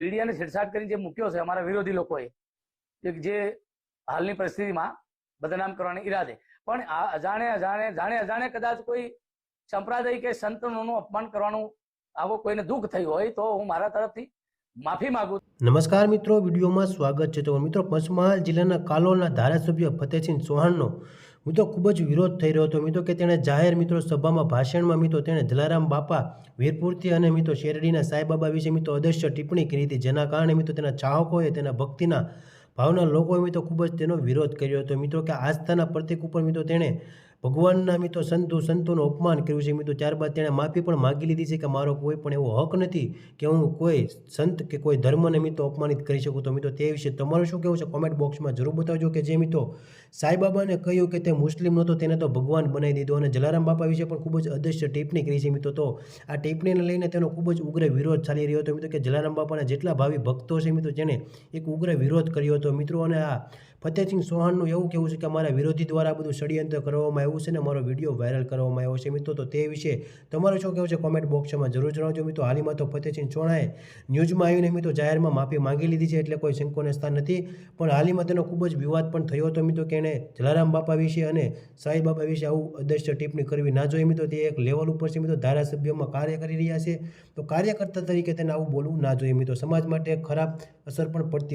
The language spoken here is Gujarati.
મીડિયાને છેડછાડ કરીને જે મૂક્યો છે અમારા વિરોધી લોકોએ, જે હાલની પરિસ્થિતિમાં બદનામ કરવાના ઈરાદે, પણ આ અજાણે કદાચ કોઈ સંપ્રદાય કે સંતોનું અપમાન કરવાનું આવો કોઈને દુઃખ થયું હોય તો હું મારા તરફથી માફી માંગુ. નમસ્કાર મિત્રો, વિડીયોમાં સ્વાગત છે. તો મિત્રો, પંચમહાલ જિલ્લાના કાલોલના ધારાસભ્ય ફતેહસિંહ ચૌહાણનો મિત્રો ખૂબ જ વિરોધ થઈ રહ્યો હતો મિત્રો, કે તેણે જાહેર મિત્રો સભામાં ભાષણમાં મિત્રો તેણે જલારામ બાપા વીરપુરથી અને મિત્રો શેરડીના સાંઈબાબા વિશે મિત્રો અદશ્ય ટિપ્પણી કરી હતી, જેના કારણે મિત્રો તેના ચાહકોએ, તેના ભક્તિના ભાવના લોકોએ મિત્રો ખૂબ જ તેનો વિરોધ કર્યો હતો મિત્રો, કે આસ્થાના પ્રતીક ઉપર મિત્રો તેણે ભગવાનના મિત્રો સંતોનું અપમાન કર્યું છે મિત્રો. ત્યારબાદ તેણે માફી પણ માગી લીધી છે કે મારો કોઈ પણ એવો હક નથી કે હું કોઈ સંત કે કોઈ ધર્મને મિત્રો અપમાનિત કરી શકું. તો મિત્રો તે વિશે તમારું શું કહેવું છે કોમેન્ટ બોક્સમાં જરૂર બતાવજો. કે જે મિત્રો સાંઈબાબાને કહ્યું કે તે મુસ્લિમ નહોતો, તેને તો ભગવાન બનાવી દીધો, અને જલારામ બાપા વિશે પણ ખૂબ જ અદશ્ય ટિપ્પણી કરી છે મિત્રો. તો આ ટિપ્પણીને લઈને તેનો ખૂબ જ ઉગ્ર વિરોધ ચાલી રહ્યો હતો મિત્રો, કે જલારામ બાપાના જેટલા ભાવિ ભક્તો છે મિત્રો જેને એક ઉગ્ર વિરોધ કર્યો હતો મિત્રો. અને આ ફતેહસિંહ ચૌહાણનું એવું કહેવું છે કે મારા વિરોધી દ્વારા બધું ષડયંત્ર કરવામાં આવ્યું છે ને મારો વિડીયો વાયરલ કરવામાં આવ્યો છે મિત્રો. તો તે વિશે તમારું શું કહેવું છે કોમેન્ટ બોક્સમાં જરૂર જણાવજો મિત્રો. હાલમાં તો ફતેહસિંહ ચૌહાણે ન્યૂઝમાં આવીને મિત્રો જાહેરમાં માફી માંગી લીધી છે, એટલે કોઈ શંકોને સ્થાન નથી. પણ હાલમાં તેનો ખૂબ જ વિવાદ પણ થયો હતો મિત્રો, કે એણે જલારામ બાપા વિશે અને સાંઈબાબા વિશે આવું અદશ્ય ટિપ્પણી કરવી ના જોઈએ મિત્રો. તે એક લેવલ ઉપર છે મિત્રો, ધારાસભ્યમાં કાર્ય કરી રહ્યા છે, તો કાર્યકર્તા તરીકે તેને આવું બોલવું ના જોઈએ મિત્રો. સમાજ માટે ખરાબ અસર પણ પડતી હોય.